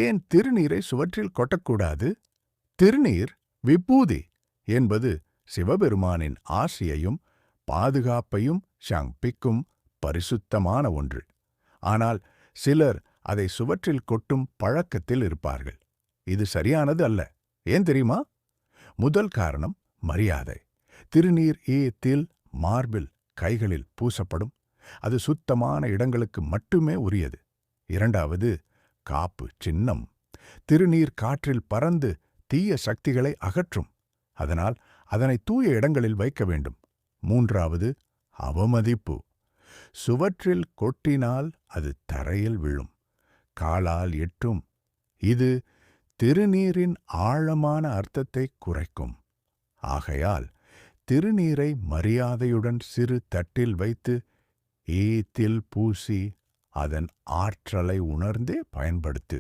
ஏன் திருநீரை சுவற்றில் கொட்டக்கூடாது? திருநீர் விபூதி என்பது சிவபெருமானின் ஆசியையும் பாதுகாப்பையும் சம்பிக்கும் பரிசுத்தமான ஒன்று. ஆனால் சிலர் அதை சுவற்றில் கொட்டும் பழக்கத்தில் இருப்பார்கள். இது சரியானது அல்ல. ஏன் தெரியுமா? முதல் காரணம் மரியாதை. திருநீர் ஈயத்தில், மார்பில், கைகளில் பூசப்படும். அது சுத்தமான இடங்களுக்கு மட்டுமே உரியது. இரண்டாவது, காப்பு சின்னம். திருநீர் காற்றில் பறந்து தீய சக்திகளை அகற்றும். அதனால் அதனை தூய இடங்களில் வைக்க வேண்டும். மூன்றாவது, அவமதிப்பு. சுவற்றில் கொட்டினால் அது தரையில் விழும், காலால் எட்டும். இது திருநீரின் ஆழமான அர்த்தத்தை குறைக்கும். ஆகையால் திருநீரை மரியாதையுடன் சிறு தட்டில் வைத்து ஈயத்தில் பூசி அதன் ஆற்றலை உணர்ந்தே பயன்படுத்து.